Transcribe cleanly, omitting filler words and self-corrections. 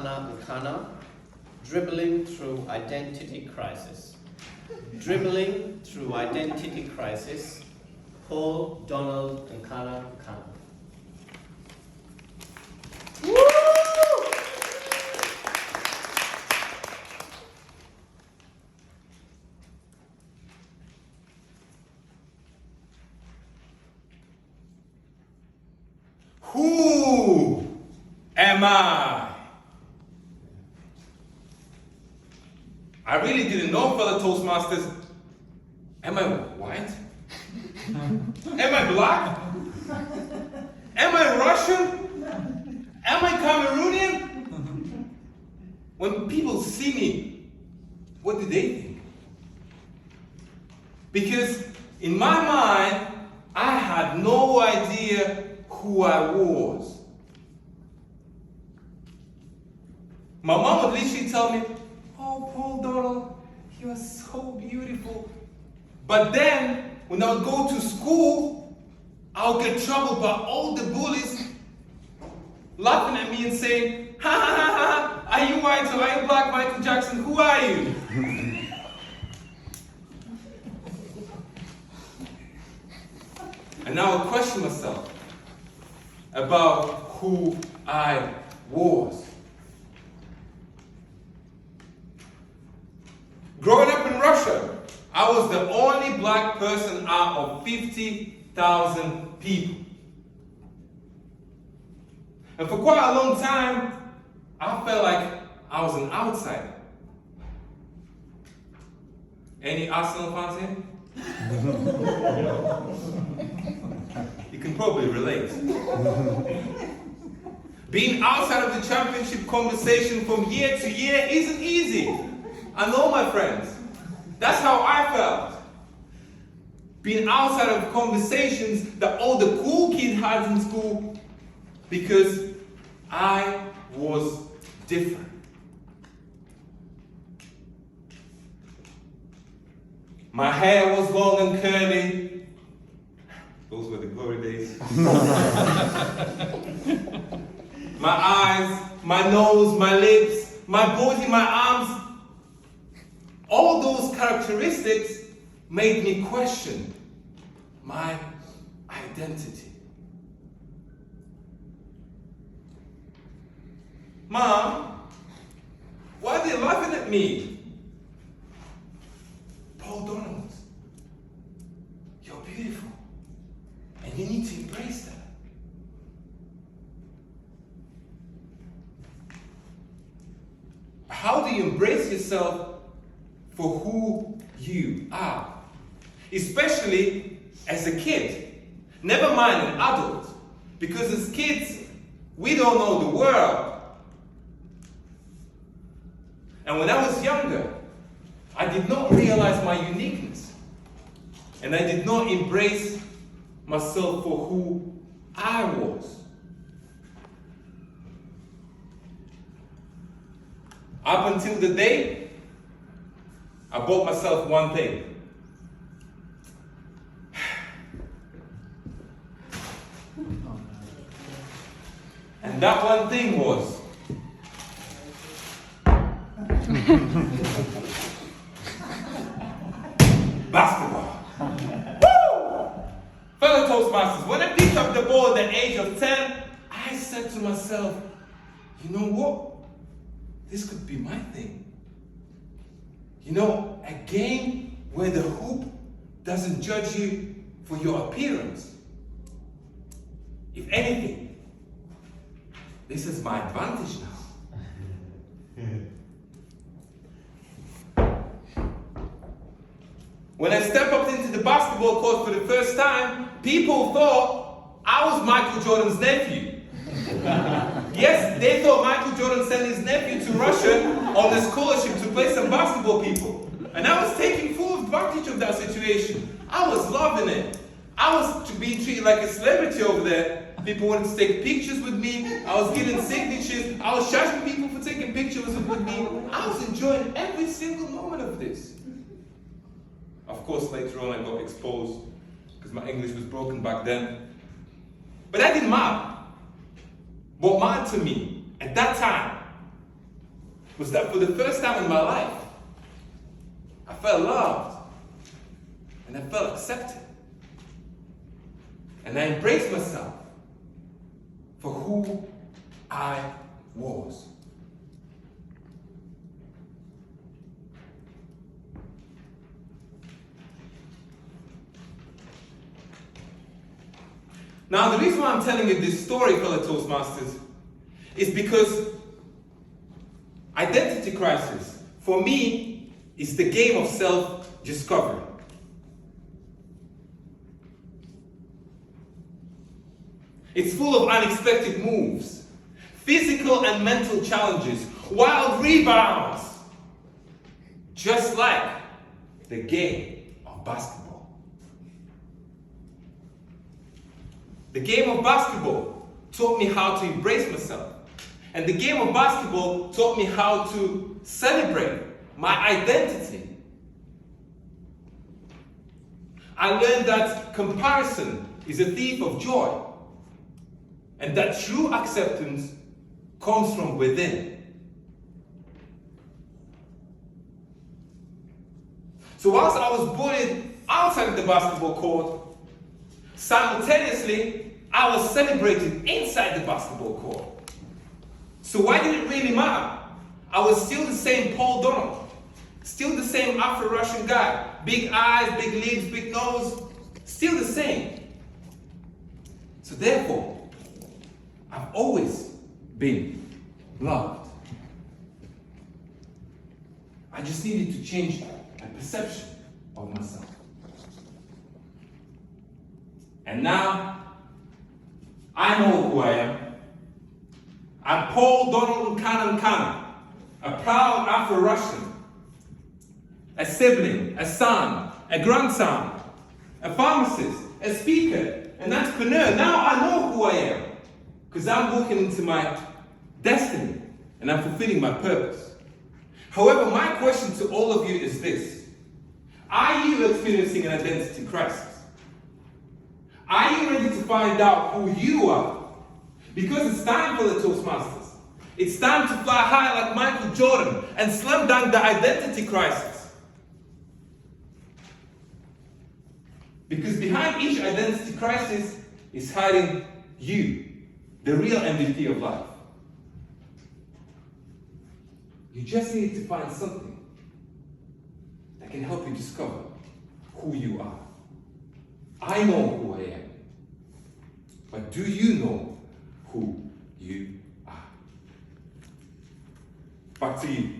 Nkana, dribbling through identity crisis. Dribbling through identity crisis, Paul Donald Nkana. Who am I? I really didn't know, fellow Toastmasters. Am I white? Am I black? Am I Russian? Am I Cameroonian? When people see me, what do they think? Because in my mind, I had no idea who I was. My mom would literally tell me, "Oh, Paul Donald, you are so beautiful." But then, when I would go to school, I would get troubled by all the bullies laughing at me and saying, "Ha ha ha ha, are you white or are you black, Michael Jackson? Who are you?" And now I would question myself about who I was. Growing up in Russia, I was the only black person out of 50,000 people. And for quite a long time, I felt like I was an outsider. Any Arsenal fans here? You can probably relate. Being outside of the championship conversation from year to year isn't easy. I know, my friends. That's how I felt. Being outside of conversations that all the cool kids had in school because I was different. My hair was long and curly. Those were the glory days. My eyes, my nose, my lips, my body, my arms. All those characteristics made me question my identity. Mom, why are they laughing at me? Paul Donald, you're beautiful, and you need to embrace that. How do you embrace yourself for who you are? Especially as a kid. Never mind an adult. Because as kids, we don't know the world. And when I was younger, I did not realize my uniqueness. And I did not embrace myself for who I was. Up until the day I bought myself one thing. And that one thing was basketball. Woo! Fellow Toastmasters, when I picked up the ball at the age of 10, I said to myself, you know what? This could be my thing. You know, a game where the hoop doesn't judge you for your appearance. If anything, this is my advantage now. When I stepped up into the basketball court for the first time, people thought I was Michael Jordan's nephew. Yes, they thought Michael Jordan sent his nephew to Russia on a scholarship to play some basketball people. And I was taking full advantage of that situation. I was loving it. I was being treated like a celebrity over there. People wanted to take pictures with me. I was getting signatures. I was charging people for taking pictures with me. I was enjoying every single moment of this. Of course, later on I got exposed because my English was broken back then. But that didn't matter. What mattered to me at that time was that for the first time in my life, I felt loved and I felt accepted. And I embraced myself for who I was. Now, the reason why I'm telling you this story, fellow Toastmasters, is because identity crisis, for me, is the game of self-discovery. It's full of unexpected moves, physical and mental challenges, wild rebounds, just like the game of basketball. The game of basketball taught me how to embrace myself. And the game of basketball taught me how to celebrate my identity. I learned that comparison is a thief of joy, and that true acceptance comes from within. So whilst I was bullied outside of the basketball court, simultaneously, I was celebrated inside the basketball court. So why did it really matter? I was still the same Paul Donald, still the same Afro-Russian guy, big eyes, big lips, big nose, still the same. So therefore, I've always been loved. I just needed to change my perception of myself. And now, I know who I am. I'm Paul Donald Nkana, a proud Afro-Russian, a sibling, a son, a grandson, a pharmacist, a speaker, an entrepreneur. Now I know who I am, because I'm walking into my destiny and I'm fulfilling my purpose. However, my question to all of you is this: are you experiencing an identity crisis? Are you ready to find out who you are? Because it's time for the Toastmasters. It's time to fly high like Michael Jordan and slam dunk the identity crisis. Because behind each identity crisis is hiding you, the real MVP of life. You just need to find something that can help you discover who you are. I know who I am. But do you know who you are? Back to you.